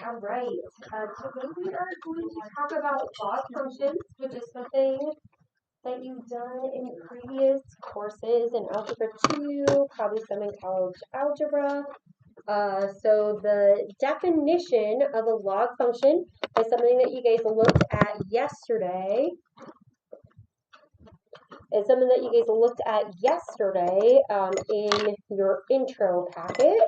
All right. Today we are going to talk about log functions, which is something that you've done in previous courses in Algebra 2, probably some in college algebra. So the definition of a log function is something that you guys looked at yesterday. In your intro packet.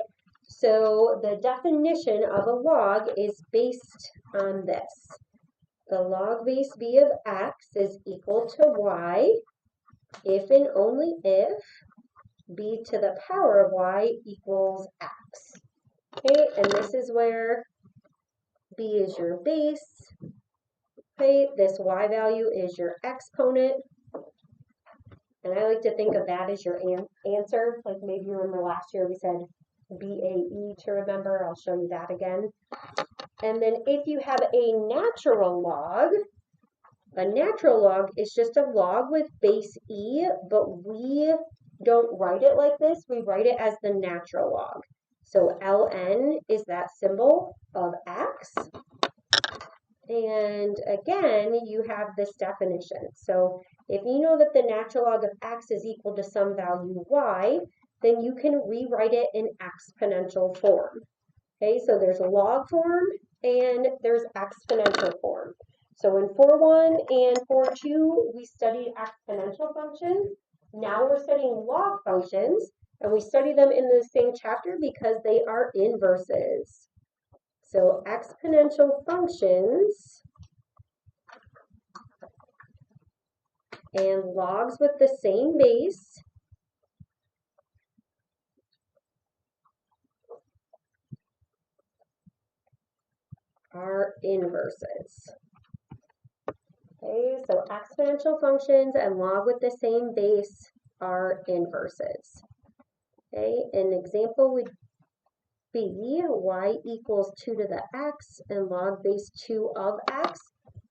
So the definition of a log is based on this. The log base b of x is equal to y if and only if b to the power of y equals x. Okay, and this is where b is your base. Okay, this y value is your exponent. And I like to think of that as your answer. Like maybe you remember last year we said BAE to remember. I'll show you that again. And then if you have a natural log is just a log with base e, but we don't write it like this. We write it as the natural log. So ln is that symbol of x. And again, you have this definition. So if you know that the natural log of x is equal to some value y, then you can rewrite it in exponential form. Okay, so there's a log form and there's exponential form. So in 4.1 and 4.2, we studied exponential functions. Now we're studying log functions, and we study them in the same chapter because they are inverses. So exponential functions and logs with the same base are inverses. Okay, so exponential functions and log with the same base are inverses. Okay, an example would be y equals 2 to the x and log base 2 of x.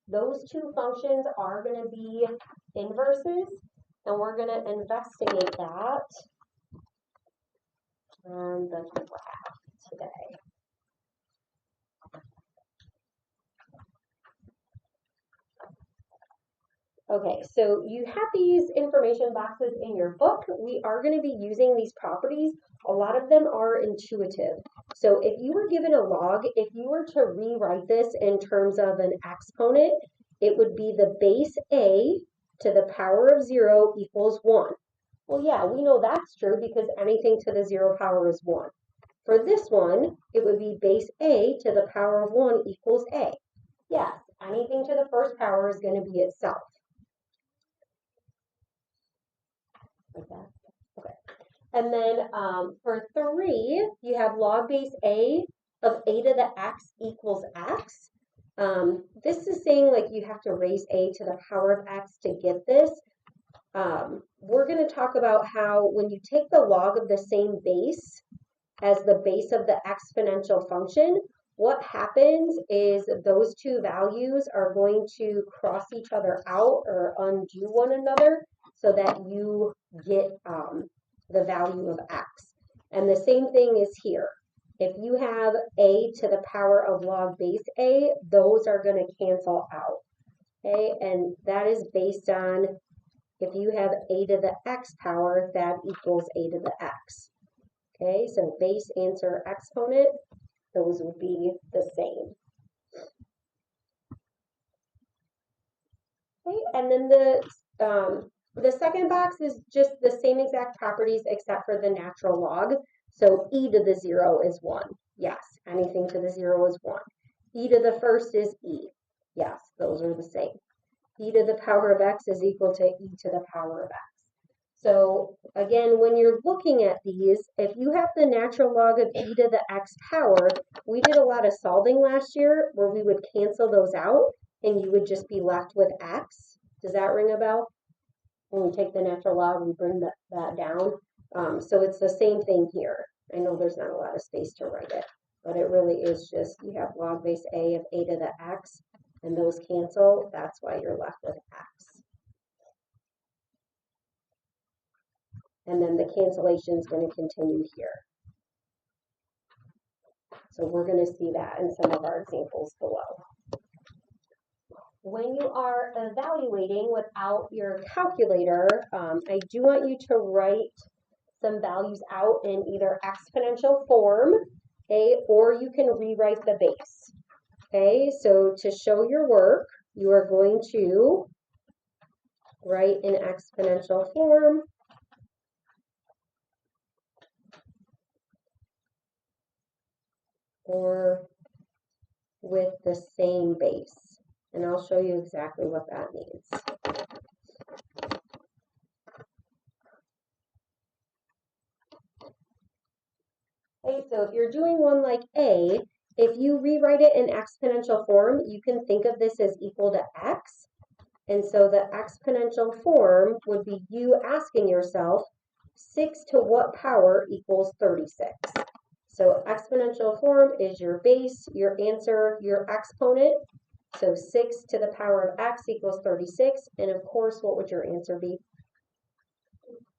Those two functions are going to be inverses, and we're going to investigate that on the graph today. Okay, so you have these information boxes in your book. We are going to be using these properties. A lot of them are intuitive. So if you were given a log, if you were to rewrite this in terms of an exponent, it would be the base a to the power of 0 equals 1. Well, yeah, we know that's true because anything to the 0 power is 1. For this one, it would be base a to the power of 1 equals a. Yes, anything to the first power is going to be itself. Like that. Okay. And then for 3, you have log base a of a to the x equals x. This is saying like you have to raise a to the power of x to get this. We're going to talk about how when you take the log of the same base as the base of the exponential function, what happens is those two values are going to cross each other out or undo one another so that you get the value of x. And the same thing is here. If you have a to the power of log base a, those are going to cancel out. Okay, and that is based on if you have a to the x power, that equals a to the x. Okay, so base answer exponent, those would be the same. Okay, and then the second box is just the same exact properties except for the natural log. So e to the 0 is 1. Yes, anything to the 0 is 1. E to the first is e. Yes, those are the same. E to the power of x is equal to e to the power of x. So again, when you're looking at these, if you have the natural log of e to the x power, we did a lot of solving last year where we would cancel those out and you would just be left with x. Does that ring a bell? When we take the natural log, we bring that down. So it's the same thing here. I know there's not a lot of space to write it, but it really is just you have log base a of a to the x, and those cancel. That's why you're left with x. And then the cancellation is going to continue here. So we're going to see that in some of our examples below. When you are evaluating without your calculator, I do want you to write some values out in either exponential form, okay, or you can rewrite the base. Okay, so to show your work, you are going to write in exponential form, or with the same base. And I'll show you exactly what that means. Okay, so if you're doing one like A, if you rewrite it in exponential form, you can think of this as equal to x. And so the exponential form would be you asking yourself, 6 to what power equals 36? So exponential form is your base, your answer, your exponent. So 6 to the power of x equals 36. And of course, what would your answer be?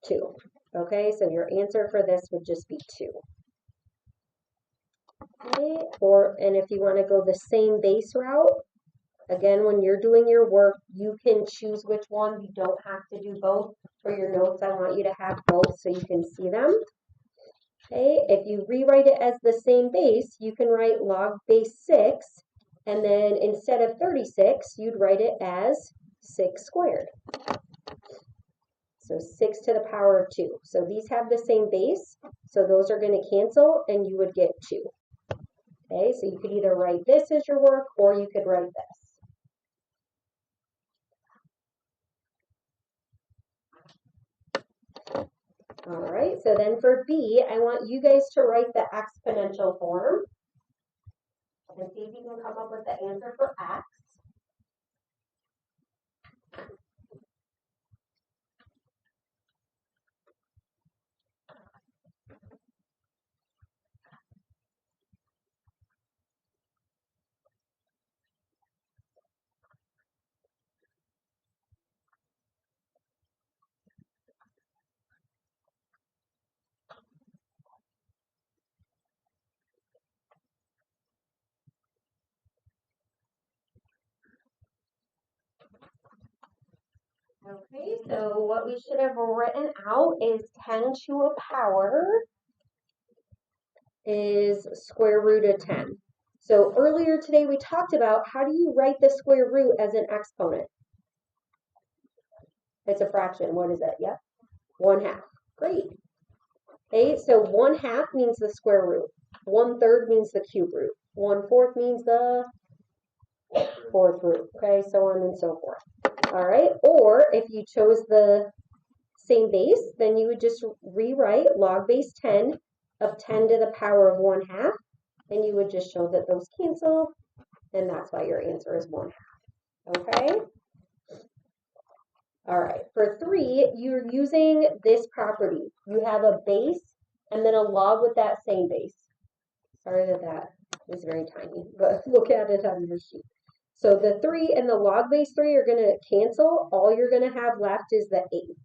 2. Okay, so your answer for this would just be 2. Okay, and if you want to go the same base route, again, when you're doing your work, you can choose which one. You don't have to do both. For your notes, I want you to have both so you can see them. Okay, if you rewrite it as the same base, you can write log base 6, and then instead of 36, you'd write it as 6 squared. So 6 to the power of 2. So these have the same base, so those are going to cancel, and you would get 2. Okay, so you could either write this as your work, or you could write this. All right, so then for B, I want you guys to write the exponential form and see if you can come up with the answer for x. Okay, so what we should have written out is 10 to a power is square root of 10. So earlier today we talked about how do you write the square root as an exponent? It's a fraction. What is it? Yep. 1/2. Great. Okay, so 1/2 means the square root. 1/3 means the cube root. 1/4 means the fourth root. Okay, so on and so forth. All right, or if you chose the same base, then you would just rewrite log base 10 of 10 to the power of 1/2, and you would just show that those cancel, and that's why your answer is 1/2. Okay? All right, for 3, you're using this property. You have a base and then a log with that same base. Sorry that is very tiny, but look at it on your sheet. So the 3 and the log base 3 are going to cancel. All you're going to have left is the 8.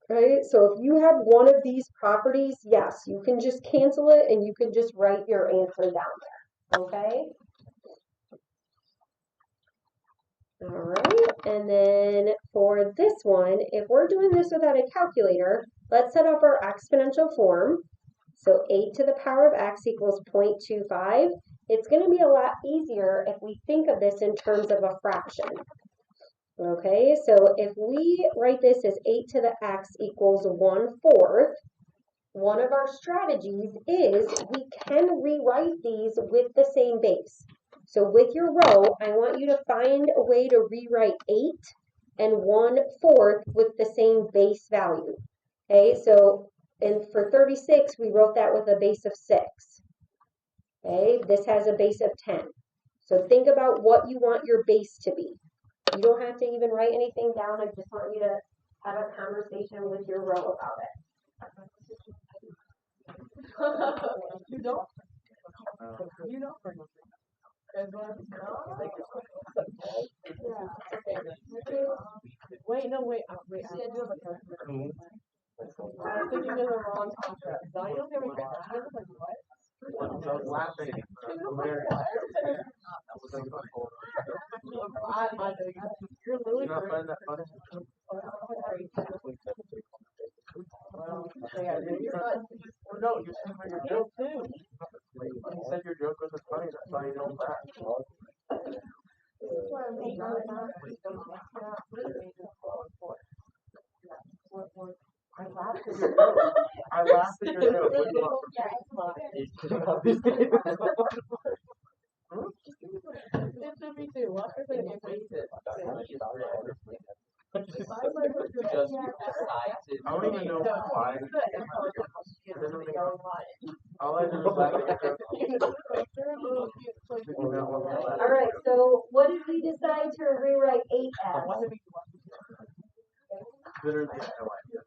Right? So if you have one of these properties, yes, you can just cancel it and you can just write your answer down there. Okay? All right, and then for this one, if we're doing this without a calculator, let's set up our exponential form. So 8 to the power of x equals 0.25. It's going to be a lot easier if we think of this in terms of a fraction. Okay, so if we write this as 8 to the x equals 1/4, one of our strategies is we can rewrite these with the same base. So with your row, I want you to find a way to rewrite 8 and 1/4 with the same base value. Okay, so for 36, we wrote that with a base of 6. Okay, this has a base of 10. So think about what you want your base to be. You don't have to even write anything down. I just want you to have a conversation with your row about it. You don't? You don't? Wait, no, wait. Wait. I'm thinking of the wrong concept. No, you don't give me that. I was like, what? I was laughing. You're really Not find that funny. No, you said your joke too. You said your joke wasn't funny. That's why you don't laugh. I laughed at your joke. I laughed at your joke. What do you want from me? It should be too. What if it I don't even know why. All I know is All right, so what did we decide to rewrite 8 as? Literally no idea.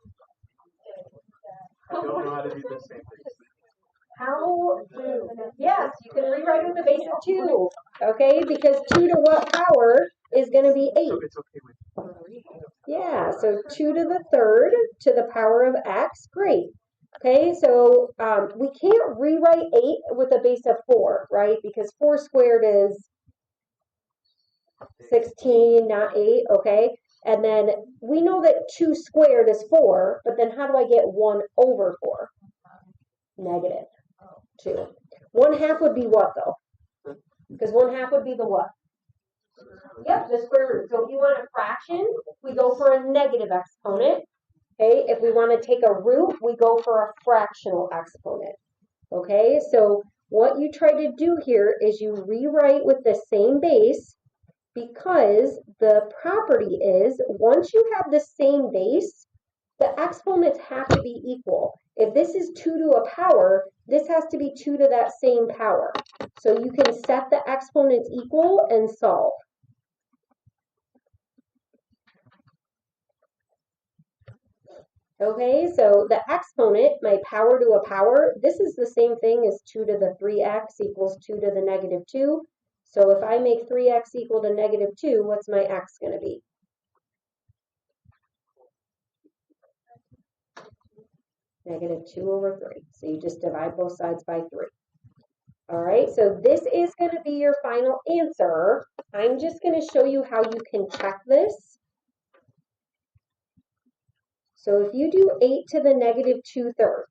I don't know how to do the same thing. Yes, you can rewrite it with a base of 2, okay? Because 2 to what power is going to be 8? So it's okay with Yeah, so 2 to the 3rd to the power of x, great. Okay, so we can't rewrite 8 with a base of 4, right? Because 4 squared is 16, not 8, okay? And then we know that 2 squared is 4, but then how do I get 1 over 4? Negative 2. 1/2 would be what, though? Because 1/2 would be the what? Yep, the square root. So if you want a fraction, we go for a negative exponent. Okay, if we want to take a root, we go for a fractional exponent. Okay, so what you try to do here is you rewrite with the same base, because the property is once you have the same base, the exponents have to be equal. If this is 2 to a power, this has to be 2 to that same power. So you can set the exponents equal and solve. Okay, so the exponent, my power to a power, this is the same thing as 2 to the 3x equals 2 to the negative 2. So if I make 3x equal to negative 2, what's my x going to be? Negative 2 over 3. So you just divide both sides by 3. All right, so this is going to be your final answer. I'm just going to show you how you can check this. So if you do 8 to the negative 2/3,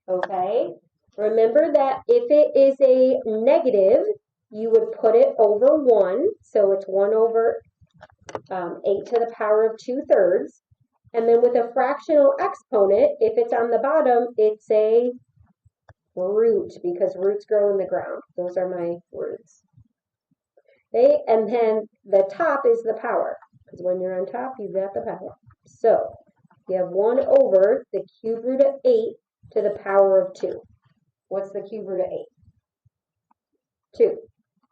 okay, remember that if it is a negative, you would put it over 1. So it's 1 over 8 to the power of 2/3. And then with a fractional exponent, if it's on the bottom, it's a root, because roots grow in the ground. Those are my roots. Okay, and then the top is the power, because when you're on top, you've got the power. So you have 1 over the cube root of 8 to the power of 2. What's the cube root of 8? 2.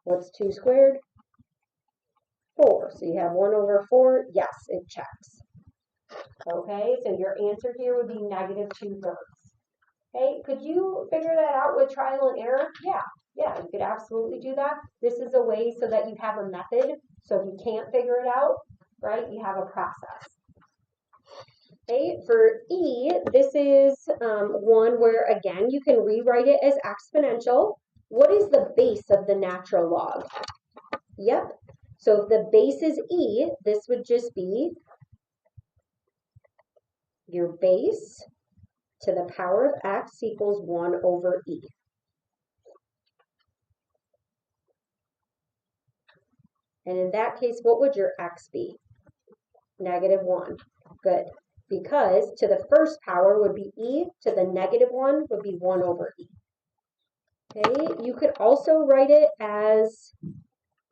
What's 2 squared? 4. So you have 1 over 4. Yes, it checks. Okay, so your answer here would be negative 2/3. Okay, could you figure that out with trial and error? Yeah, you could absolutely do that. This is a way so that you have a method. So if you can't figure it out, right, you have a process. Okay, for E, this is one where, again, you can rewrite it as exponential. What is the base of the natural log? Yep, so if the base is E, this would just be your base to the power of x equals 1 over E. And in that case, what would your x be? Negative 1. Good. Because to the first power would be E, to the negative 1 would be 1 over E. Okay, you could also write it as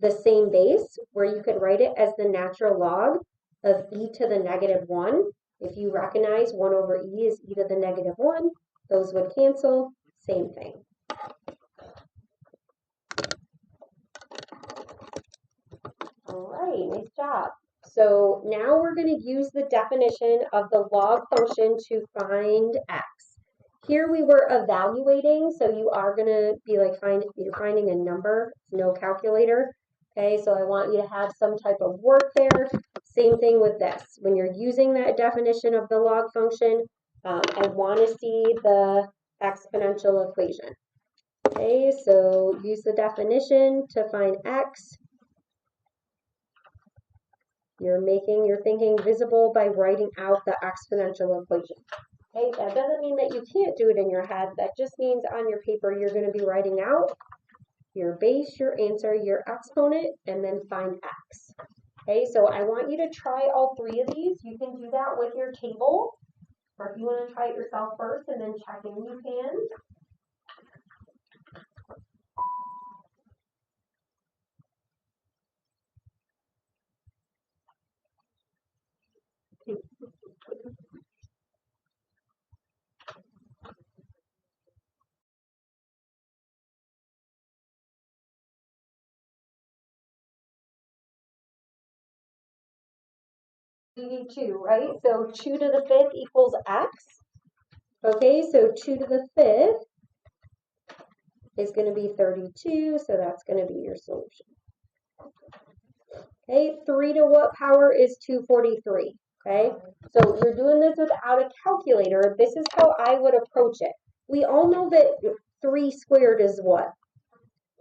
the same base, where you could write it as the natural log of E to the negative 1. If you recognize 1 over E is E to the negative 1, those would cancel, same thing. All right, nice job. So now we're going to use the definition of the log function to find x. Here we were evaluating, so you are going to be like you're finding a number, no calculator. Okay, so I want you to have some type of work there. Same thing with this. When you're using that definition of the log function, I want to see the exponential equation. Okay, so use the definition to find x. You're making your thinking visible by writing out the exponential equation. Okay, that doesn't mean that you can't do it in your head. That just means on your paper you're going to be writing out your base, your answer, your exponent, and then find x. Okay, so I want you to try all three of these. You can do that with your table, or if you want to try it yourself first and then check in, you can. We need 2, right? So 2 to the 5th equals x. Okay, so 2 to the 5th is going to be 32, so that's going to be your solution. Okay, 3 to what power is 243? Okay, so you're doing this without a calculator. This is how I would approach it. We all know that 3 squared is what?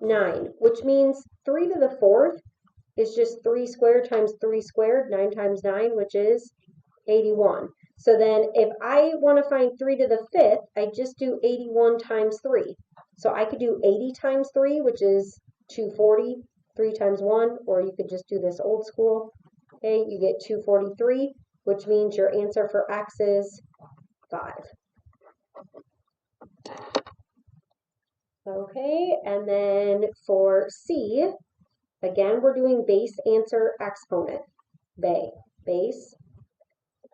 9, which means 3 to the 4th is just 3 squared times 3 squared, 9 times 9, which is 81. So then if I want to find 3 to the 5th, I just do 81 times 3. So I could do 80 times 3, which is 240, 3 times 1, or you could just do this old school. Okay, you get 243, which means your answer for x is 5. Okay, and then for C, again, we're doing base, answer, exponent. Base,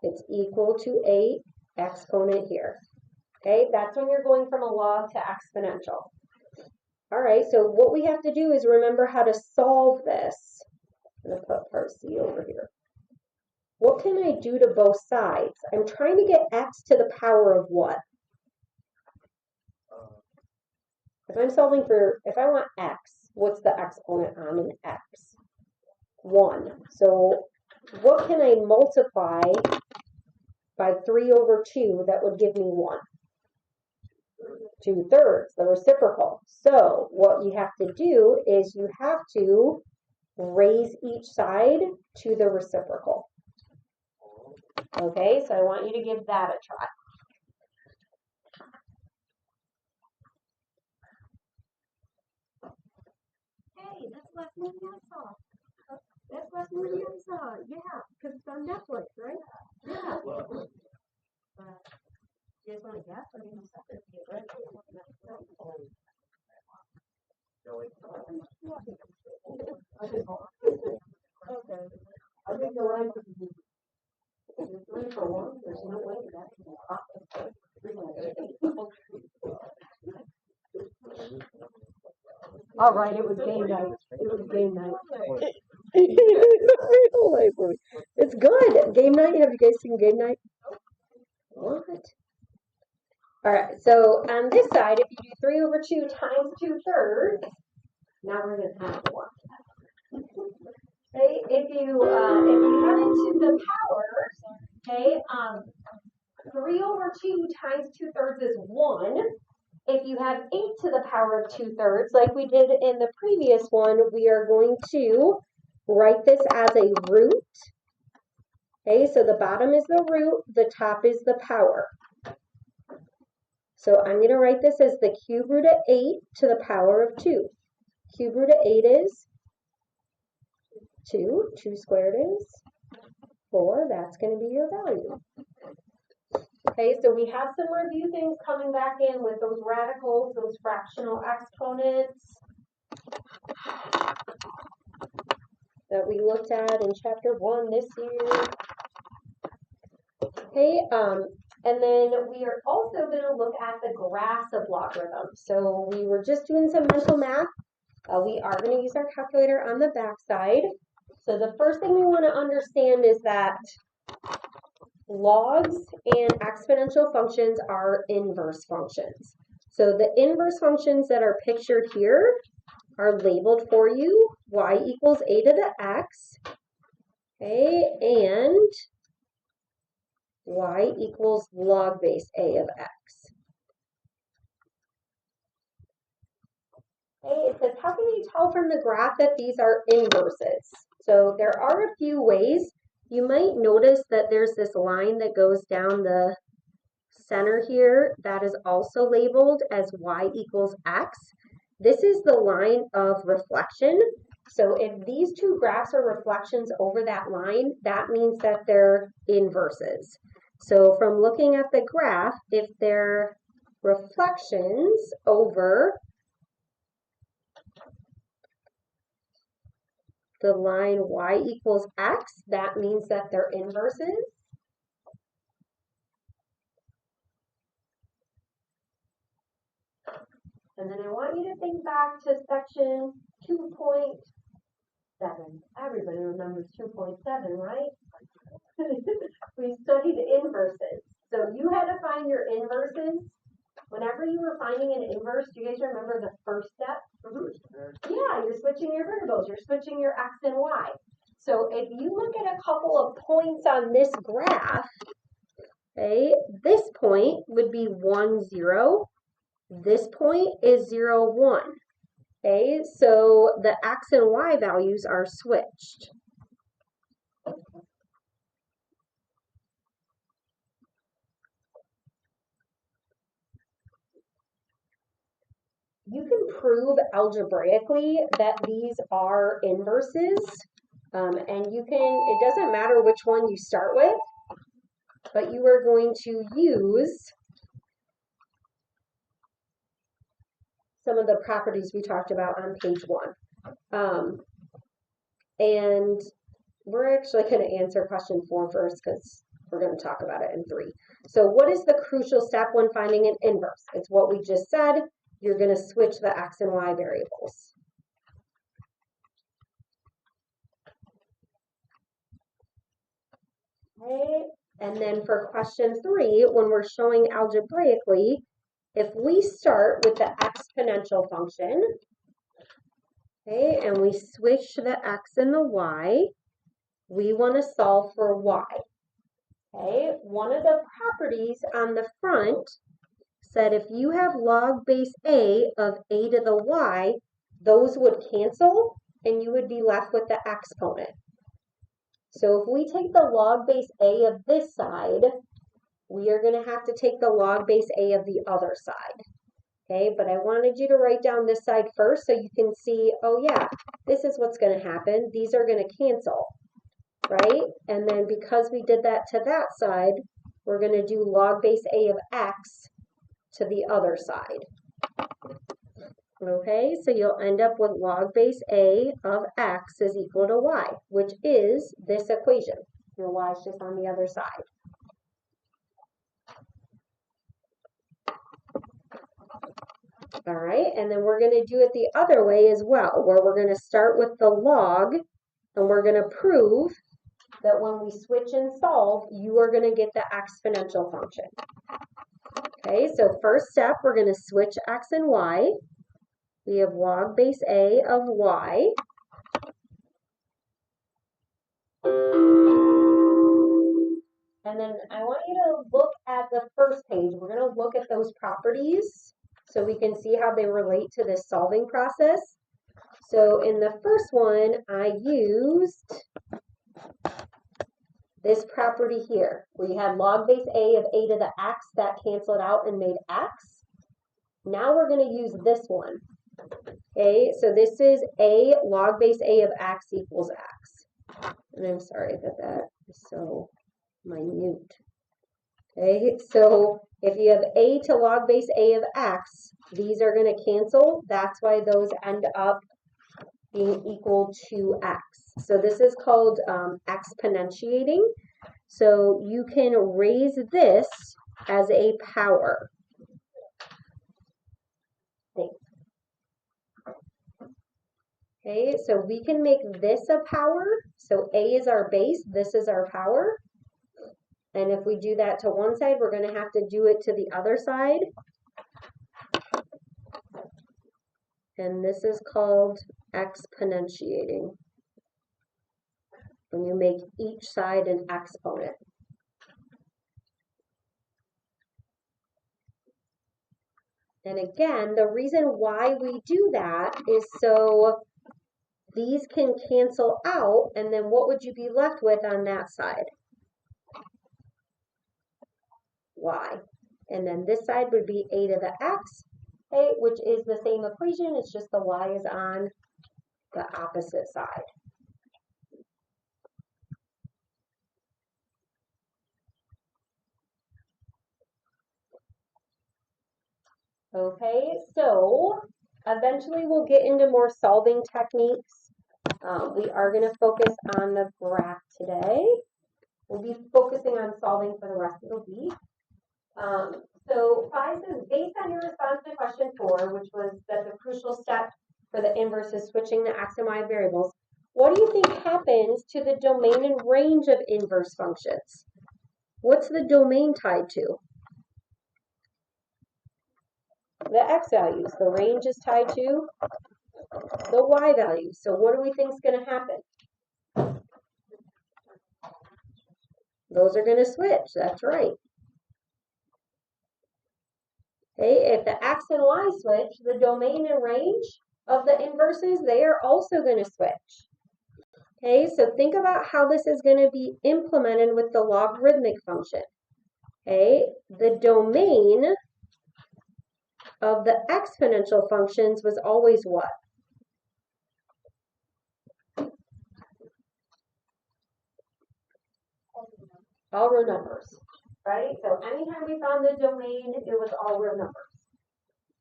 it's equal to 8, exponent here. Okay, that's when you're going from a log to exponential. All right, so what we have to do is remember how to solve this. I'm going to put part C over here. What can I do to both sides? I'm trying to get x to the power of what? If I'm solving for, if I want x, what's the exponent on an x? 1. So what can I multiply by 3 over 2 that would give me 1? 2/3, the reciprocal. So what you have to do is you have to raise each side to the reciprocal. Okay, so I want you to give that a try. Hey, that's last movie I saw. That's last movie I saw. Yeah, because it's on Netflix, right? Yeah. You guys want to guess? Or do you separate the right? Okay. I think the line would be 3 for 1. There's no way that can happen. All right, it was game night. It was game night. It's good. Game night. Have you guys seen Game Night? What? All right. So on this side, if you do 3 over 2 times 2/3, now we're going to have 1. Okay. If you have it to the power, okay, 3 over 2 times 2/3 is 1. If you have 8 to the power of 2/3, like we did in the previous one, we are going to write this as a root. Okay, so the bottom is the root, the top is the power. So I'm going to write this as the cube root of 8 to the power of 2. Cube root of 8 is 2. 2 squared is 4. That's going to be your value. Okay, so we have some review things coming back in with those radicals, those fractional exponents that we looked at in chapter 1 this year. Okay, and then we are also going to look at the graphs of logarithms. So we were just doing some mental math. We are going to use our calculator on the back side. So the first thing we want to understand is that logs and exponential functions are inverse functions. So the inverse functions that are pictured here are labeled for you. Y equals a to the x. Okay, and y equals log base a of x. Okay, it says, how can you tell from the graph that these are inverses? So there are a few ways. You might notice that there's this line that goes down the center here that is also labeled as y equals x. This is the line of reflection. So if these two graphs are reflections over that line, that means that they're inverses. So from looking at the graph, if they're reflections over the line y equals x, that means that they're inverses. And then I want you to think back to section 2.7. Everybody remembers 2.7, right? We studied inverses. So you had to find your inverses. Whenever you were finding an inverse, do you guys remember the first step? Yeah, you're switching your variables. You're switching your x and y. So if you look at a couple of points on this graph, okay, this point would be 1, 0. This point is 0, 1. Okay, so the x and y values are switched. You can prove algebraically that these are inverses, and it doesn't matter which one you start with, but you are going to use some of the properties we talked about on page 1. And we're actually going to answer question 4 first because we're going to talk about it in 3. So what is the crucial step when finding an inverse? It's what we just said. You're going to switch the x and y variables. Okay, and then for question 3, when we're showing algebraically, if we start with the exponential function, okay, and we switch the x and the y, we want to solve for y. Okay, one of the properties on the front said if you have log base a of a to the y, those would cancel and you would be left with the exponent. So if we take the log base a of this side, we are going to have to take the log base a of the other side. Okay, but I wanted you to write down this side first so you can see, oh yeah, this is what's going to happen. These are going to cancel, right? And then because we did that to that side, we're going to do log base a of x to the other side. Okay, so you'll end up with log base a of x is equal to y, which is this equation. Your y is just on the other side. All right, and then we're going to do it the other way as well, where we're going to start with the log, and we're going to prove that when we switch and solve, you are going to get the exponential function. Okay, so first step, we're going to switch x and y. We have log base a of y. And then I want you to look at the first page. We're going to look at those properties so we can see how they relate to this solving process. So in the first one, I used this property here. We had log base a of a to the x that canceled out and made x. Now we're going to use this one. Okay, so this is a log base a of x equals x. And I'm sorry that that is so minute. Okay, so if you have a to log base a of x, these are going to cancel. That's why those end up being equal to x. So this is called exponentiating. So you can raise this as a power. Okay, so we can make this a power. So a is our base, this is our power. And if we do that to one side, we're going to have to do it to the other side. And this is called exponentiating, when you make each side an exponent. And again, the reason why we do that is so these can cancel out, and then what would you be left with on that side? Y. And then this side would be a to the x, okay, which is the same equation, it's just the y is on the opposite side. Okay, so eventually we'll get into more solving techniques. We are going to focus on the graph today. We'll be focusing on solving for the rest of the week. So 5 says, based on your response to question 4, which was that the crucial step for the inverse is switching the x and y variables, what do you think happens to the domain and range of inverse functions? What's the domain tied to? The x values. The range is tied to the y values. So what do we think is going to happen? Those are going to switch. That's right. Okay, if the x and y switch, the domain and range of the inverses, they are also going to switch. Okay, so think about how this is going to be implemented with the logarithmic function. Okay, the domain of the exponential functions was always what? All real numbers, right? So anytime we found the domain, it was all real numbers.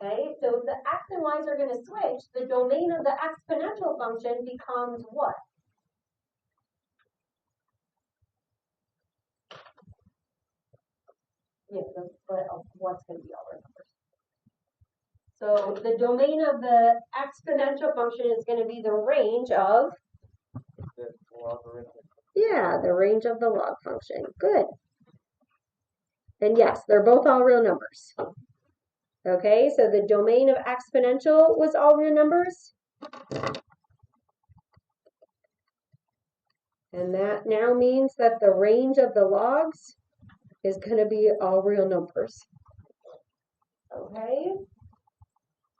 Okay, so if the x and y's are going to switch, the domain of the exponential function becomes what? Yeah, but what's going to be all real numbers? So the domain of the exponential function is going to be the range of? The logarithmic. Yeah, the range of the log function. Good. And yes, they're both all real numbers. Okay, so the domain of exponential was all real numbers. And that now means that the range of the logs is going to be all real numbers. Okay.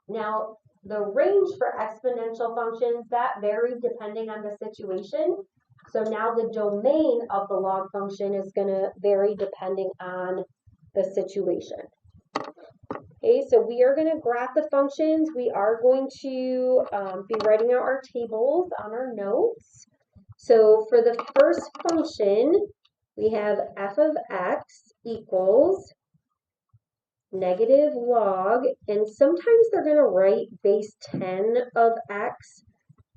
Now, the range for exponential functions, that varies depending on the situation. So now the domain of the log function is going to vary depending on the situation. Okay, so we are going to graph the functions. We are going to be writing out our tables on our notes. So for the first function, we have f of x equals negative log, and sometimes they're going to write base 10 of x.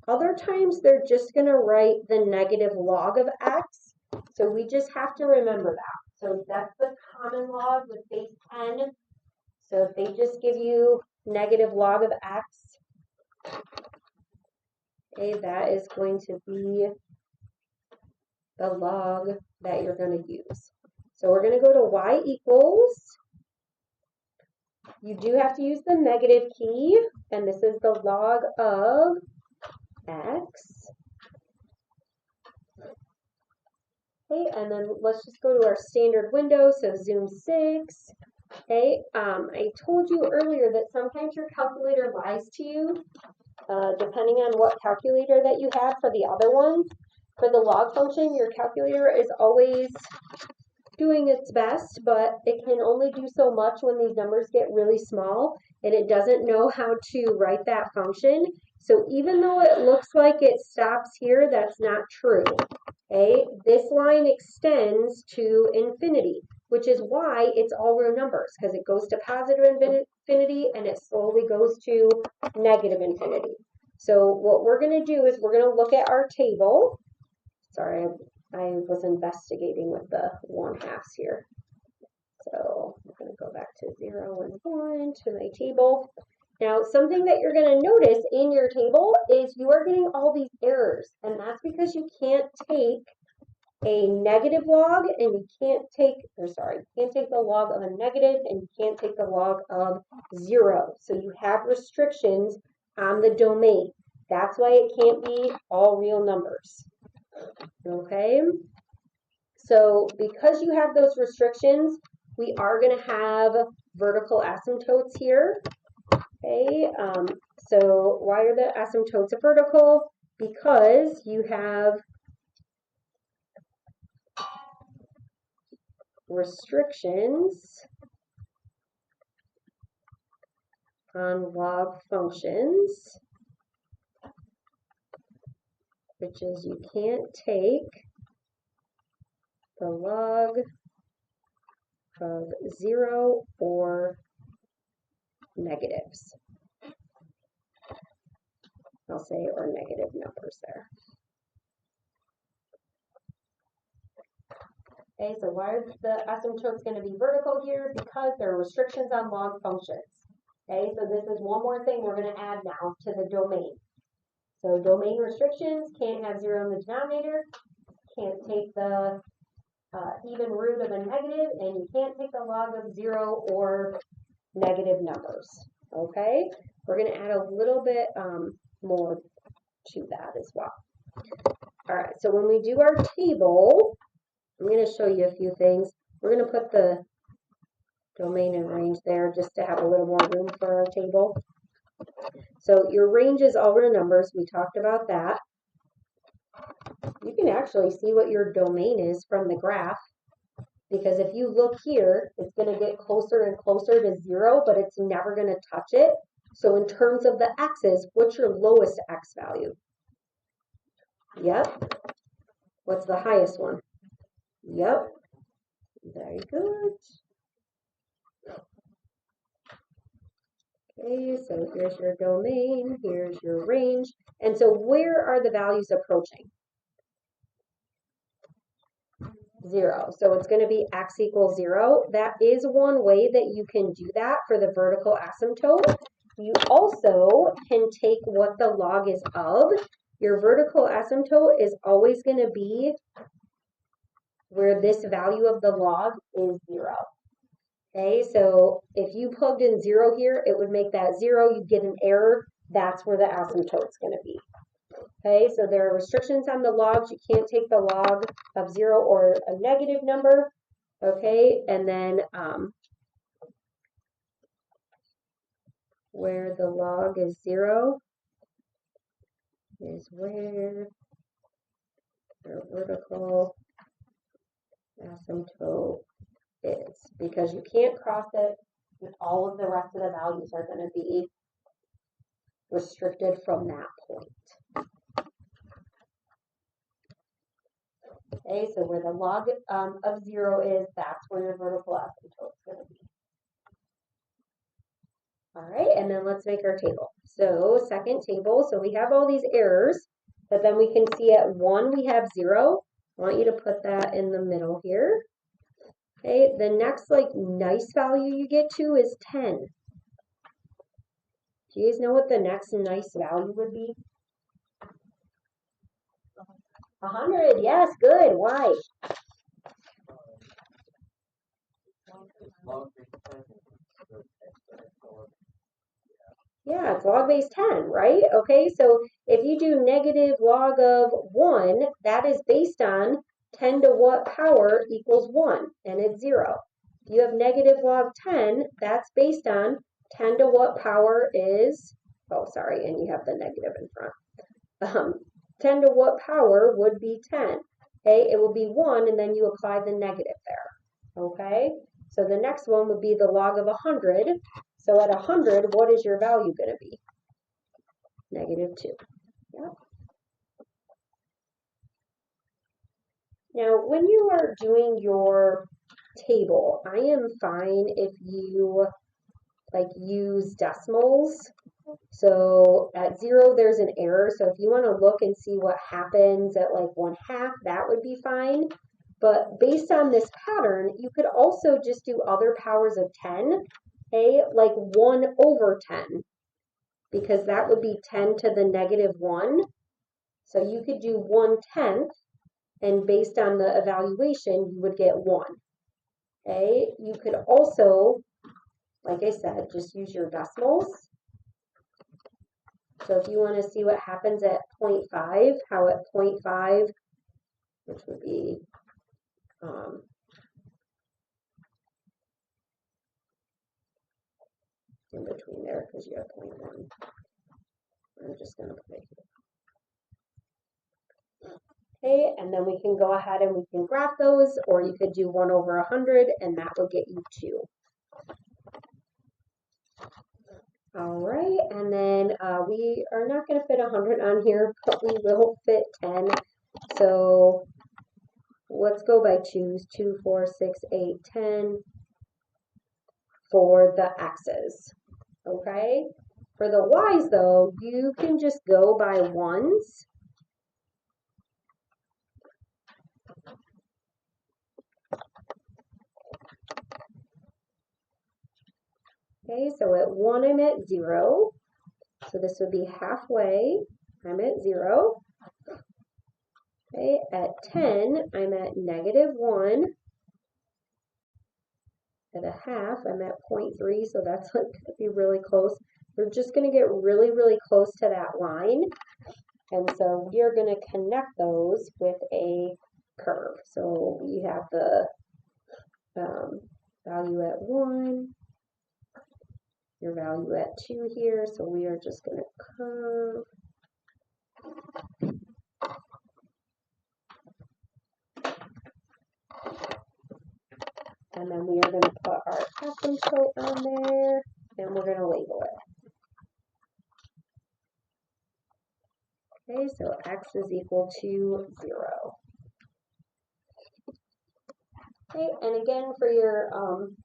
Other times they're just going to write the negative log of x. So we just have to remember that. So that's the common log with base 10. So if they just give you negative log of x, okay, that is going to be the log that you're going to use. So we're going to go to y equals. You do have to use the negative key, and this is the log of x. Okay, and then let's just go to our standard window, so zoom 6. Okay, I told you earlier that sometimes your calculator lies to you, depending on what calculator that you have for the other ones. For the log function, your calculator is always doing its best, but it can only do so much when these numbers get really small, and it doesn't know how to write that function. So even though it looks like it stops here, that's not true. Okay, this line extends to infinity, which is why it's all real numbers, because it goes to positive infinity and it slowly goes to negative infinity. So what we're going to do is we're going to look at our table. Sorry, I was investigating with the 1/2 here. So I'm going to go back to 0 and 1 to my table. Now, something that you're going to notice in your table is you are getting all these errors, and that's because you can't take a negative log and you can't take, you can't take the log of a negative and you can't take the log of 0. So you have restrictions on the domain. That's why it can't be all real numbers. Okay? So because you have those restrictions, we are going to have vertical asymptotes here. Okay, so why are the asymptotes vertical? Because you have restrictions on log functions, which is you can't take the log of 0 or negatives. I'll say or negative numbers there. Okay, so why are the asymptotes going to be vertical here? Because there are restrictions on log functions. Okay, so this is one more thing we're going to add now to the domain. So domain restrictions, can't have 0 in the denominator, can't take the even root of a negative, and you can't take the log of 0 or negative numbers. Okay, we're going to add a little bit more to that as well. All right, so when we do our table, I'm going to show you a few things. We're going to put the domain and range there just to have a little more room for our table. So your range is all real numbers. We talked about that. You can actually see what your domain is from the graph, because if you look here, it's going to get closer and closer to 0, but it's never going to touch it. So in terms of the x's, what's your lowest x value? Yep. What's the highest one? Yep. Very good. Okay, so here's your domain, here's your range. And so where are the values approaching? 0. So it's going to be x equals 0. That is one way that you can do that for the vertical asymptote. You also can take what the log is of. Your vertical asymptote is always going to be where this value of the log is 0. Okay, so if you plugged in 0 here, it would make that 0. You get an error. That's where the asymptote's going to be. Okay, so there are restrictions on the logs. You can't take the log of 0 or a negative number. Okay, and then where the log is 0 is where your vertical asymptote is, because you can't cross it, and all of the rest of the values are going to be restricted from that point. Okay, so where the log of 0 is, that's where your vertical asymptote is going to be. All right, and then let's make our table. So second table, so we have all these errors, but then we can see at 1 we have 0. I want you to put that in the middle here. Okay, the next nice value you get to is 10. Do you guys know what the next nice value would be? 100, yes, good. Why? Yeah, it's log base 10, right? Okay, so if you do negative log of 1, that is based on 10 to what power equals 1, and it's 0. If you have negative log 10, that's based on 10 to what power is, oh, sorry, and you have the negative in front. 10 to what power would be 10? Okay, it will be 1, and then you apply the negative there. Okay, so the next one would be the log of 100. So at 100, what is your value going to be? Negative 2. Yeah. Now, when you are doing your table, I am fine if you use decimals. So at 0, there's an error. So if you want to look and see what happens at 1/2, that would be fine. But based on this pattern, you could also just do other powers of 10, okay, like 1 over 10, because that would be 10 to the negative 1. So you could do 1/10, and based on the evaluation, you would get 1. Okay, you could also, like I said, just use your decimals. So if you want to see what happens at 0.5, how at 0.5, which would be – 0.5 in between there because you have 0.1. I'm just going to put it here. Okay, and then we can go ahead and we can graph those, or you could do 1 over 100, and that will get you 2. All right, and then we are not going to fit 100 on here, but we will fit 10. So let's go by 2s, 2, 4, 6, 8, 10 for the x's, okay? For the y's, though, you can just go by 1s. Okay, so at 1, I'm at 0. So this would be halfway. I'm at 0. Okay, at 10, I'm at -1. At a half, I'm at 0.3, so that's going to be really close. We're just going to get really, really close to that line. And so we are going to connect those with a curve. So we have the value at 1, your value at 2 here. So we are just going to curve. And then we are going to put our asymptote on there, and we're going to label it. Okay, so x is equal to 0. Okay, and again, for your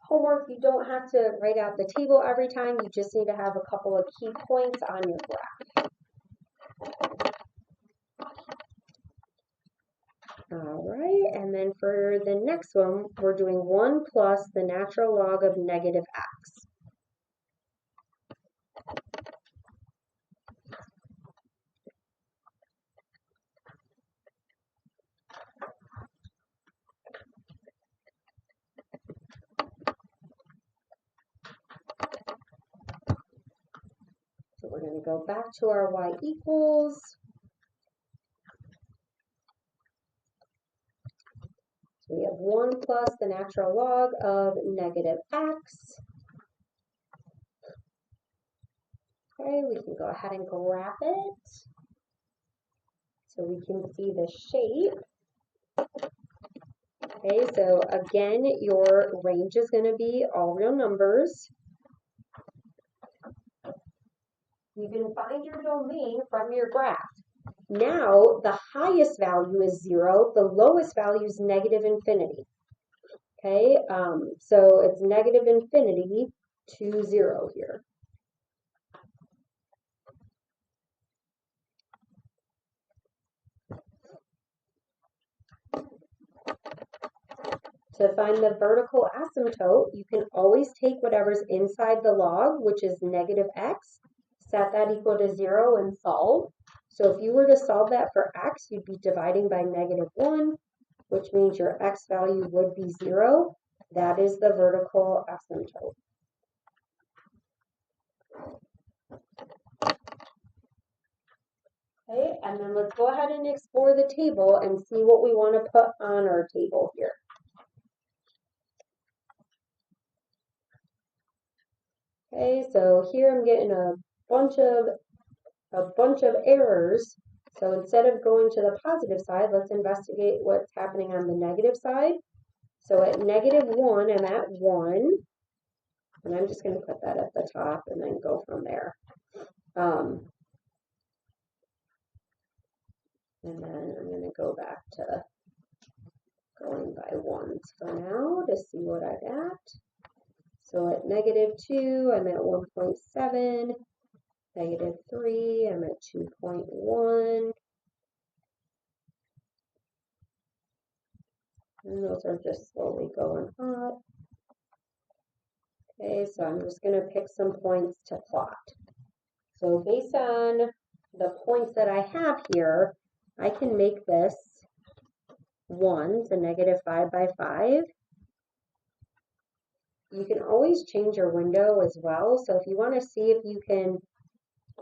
homework, you don't have to write out the table every time. You just need to have a couple of key points on your graph. All right, and then for the next one, we're doing 1 plus the natural log of negative x. So we're going to go back to our y equals. So we have 1 plus the natural log of negative x. Okay, we can go ahead and graph it so we can see the shape. Okay, so again, your range is going to be all real numbers. You can find your domain from your graph. Now, the highest value is 0, the lowest value is negative infinity. Okay, so it's negative infinity to 0 here. To find the vertical asymptote, you can always take whatever's inside the log, which is negative x, set that equal to 0 and solve. So if you were to solve that for x, you'd be dividing by -1, which means your x value would be 0. That is the vertical asymptote. Okay, and then let's go ahead and explore the table and see what we want to put on our table here. Okay, so here I'm getting a bunch of errors. So instead of going to the positive side, let's investigate what's happening on the negative side. So at -1, I'm at 1. And I'm just going to put that at the top and then go from there. And then I'm going to go back to going by 1s for now to see what I got. So at -2, I'm at 1.7. -3, I'm at 2.1. And those are just slowly going up. Okay, so I'm just going to pick some points to plot. So based on the points that I have here, I can make this 1 to -5 by 5. You can always change your window as well. So if you want to see if you can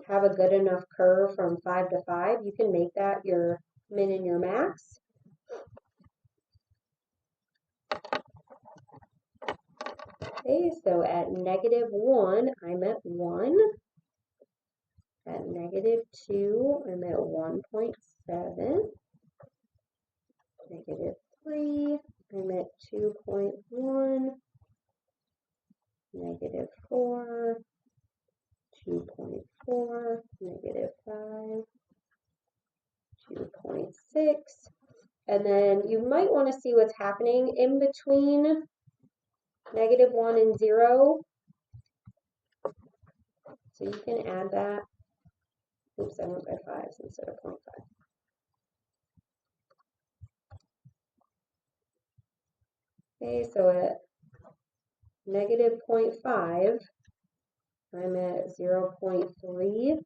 have a good enough curve from 5 to 5, you can make that your min and your max. Okay, so at -1, I'm at 1. At -2, I'm at 1.7. -3, I'm at 2.1. -4, 2.4, -5, 2.6. And then you might want to see what's happening in between -1 and 0. So you can add that. Oops, I went by 5s instead of 0.5. Okay, so at -0.5, I'm at 0.3.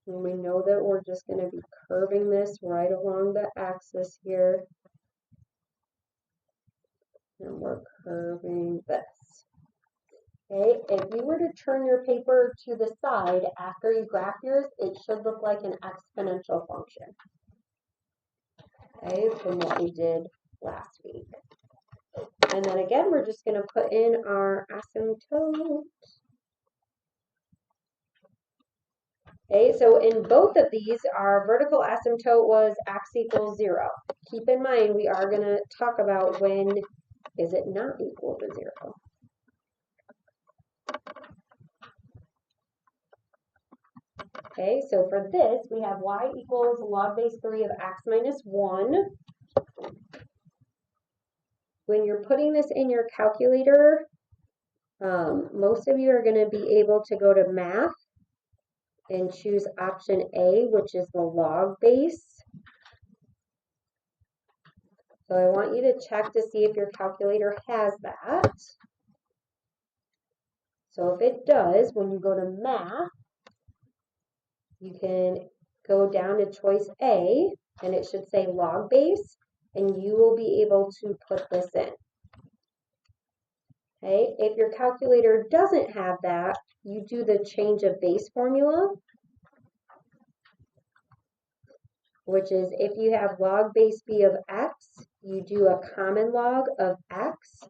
And we know that we're just going to be curving this right along the axis here. And we're curving this. Okay, if you were to turn your paper to the side after you graph yours, it should look like an exponential function. Okay, from what we did last week. And then again, we're just going to put in our asymptote. Okay, so in both of these, our vertical asymptote was x equals 0. Keep in mind, we are going to talk about when is it not equal to 0. Okay, so for this, we have y equals log base 3 of x minus 1. When you're putting this in your calculator, most of you are going to be able to go to math and choose option A, which is the log base. So I want you to check to see if your calculator has that. So if it does, when you go to math, you can go down to choice A, and it should say log base, and you will be able to put this in. Okay, if your calculator doesn't have that, you do the change of base formula, which is if you have log base b of x, you do a common log of x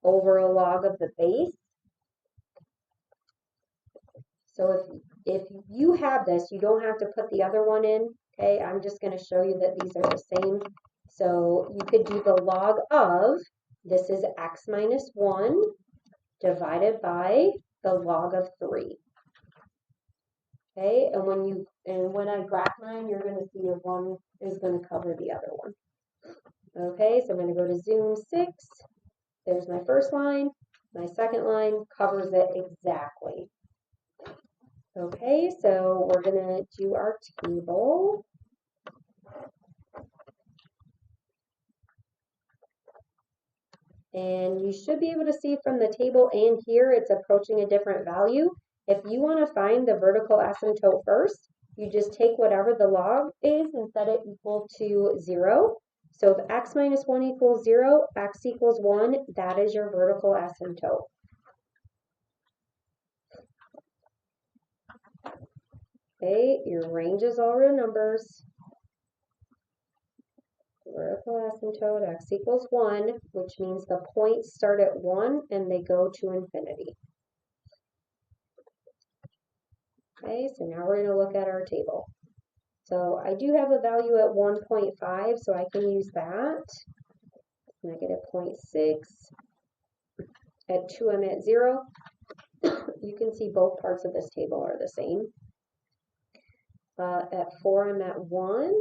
over a log of the base. So if you have this, you don't have to put the other one in. Okay, I'm just going to show you that these are the same. So you could do the log of, this is x minus 1 divided by the log of 3. Okay, and when I graph mine, you're going to see if one is going to cover the other one. Okay, so I'm going to go to zoom 6. There's my first line. My second line covers it exactly. Okay, so we're going to do our table. And you should be able to see from the table and here it's approaching a different value. If you want to find the vertical asymptote first, you just take whatever the log is and set it equal to 0. So if x minus 1 equals 0, x equals 1, that is your vertical asymptote. Okay, your ranges are the numbers. Vertical asymptote, x equals 1, which means the points start at 1 and they go to infinity. Okay, so now we're going to look at our table. So I do have a value at 1.5, so I can use that. Negative 0.6. At 2, I'm at 0. You can see both parts of this table are the same. At 4, I'm at 1.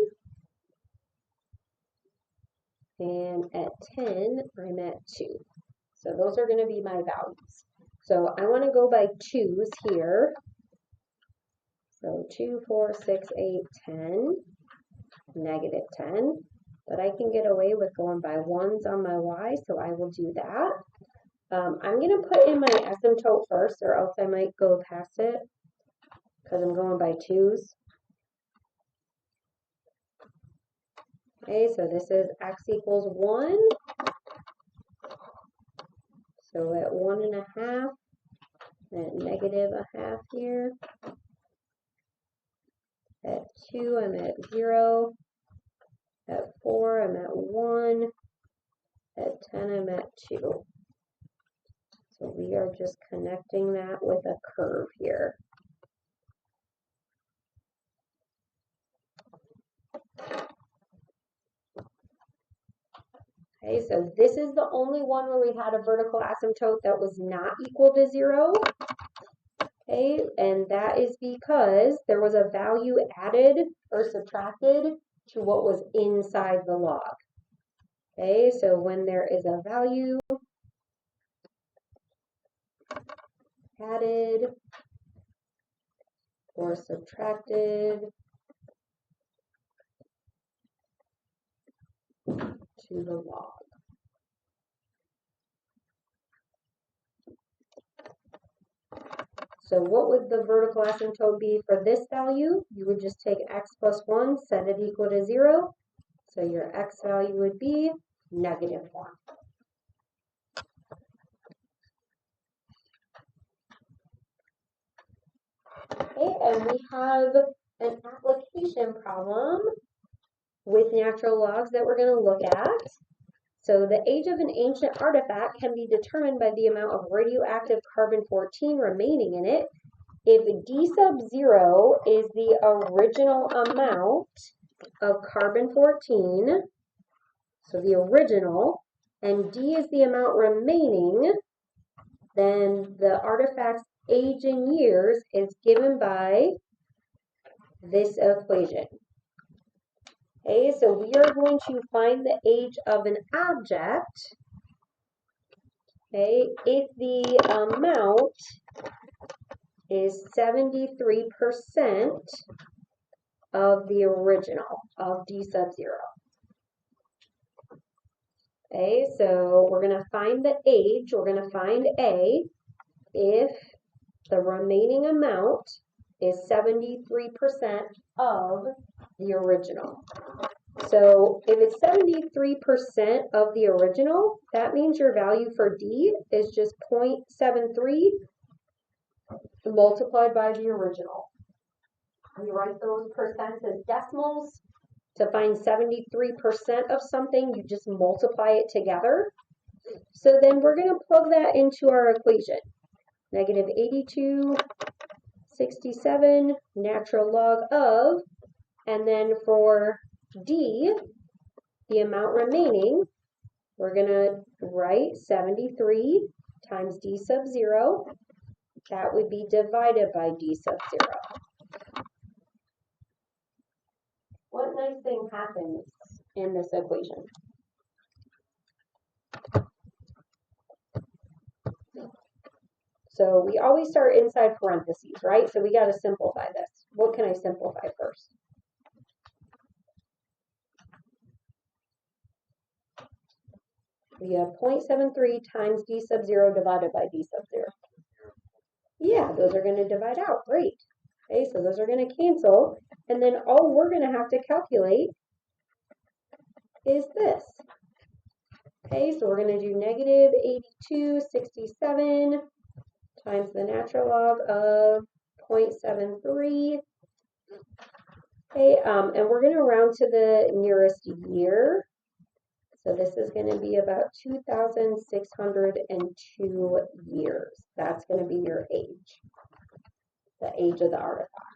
And at 10, I'm at 2. So those are going to be my values. So I want to go by 2's here. So 2, 4, 6, 8, 10, negative 10. But I can get away with going by 1's on my y, so I will do that. I'm going to put in my asymptote first, or else I might go past it, because I'm going by 2's. Okay, so this is x equals 1. So at 1.5, at negative 0.5 here. At 2, I'm at 0. At 4, I'm at 1. At 10, I'm at 2. So we are just connecting that with a curve here. Okay, so this is the only one where we had a vertical asymptote that was not equal to 0. Okay, and that is because there was a value added or subtracted to what was inside the log. Okay, so when there is a value added or subtracted to the log. So what would the vertical asymptote be for this value? You would just take x plus 1, set it equal to 0. So your x value would be -1. Okay, and we have an application problem with natural logs that we're going to look at. So the age of an ancient artifact can be determined by the amount of radioactive carbon-14 remaining in it. If d sub 0 is the original amount of carbon-14, so the original, and d is the amount remaining, then the artifact's age in years is given by this equation. Okay, so we are going to find the age of an object, okay, if the amount is 73% of the original of d sub 0. Okay, so we're going to find the age, we're going to find A if the remaining amount is 73% of the original. So if it's 73% of the original, that means your value for D is just 0.73 multiplied by the original. We write those percents as decimals. To find 73% of something, you just multiply it together. So then we're going to plug that into our equation. -82.67 natural log of, and then for D, the amount remaining, we're going to write 73 times d sub 0. That would be divided by d sub 0. What nice thing happens in this equation? So we always start inside parentheses, right? So we got to simplify this. What can I simplify first? We have 0.73 times d sub 0 divided by d sub 0. Yeah, those are going to divide out. Great. Okay, so those are going to cancel. And then all we're going to have to calculate is this. Okay, so we're going to do -82.67 times the natural log of 0.73. Okay, and we're going to round to the nearest year. So this is going to be about 2,602 years. That's going to be your age, the age of the artifact.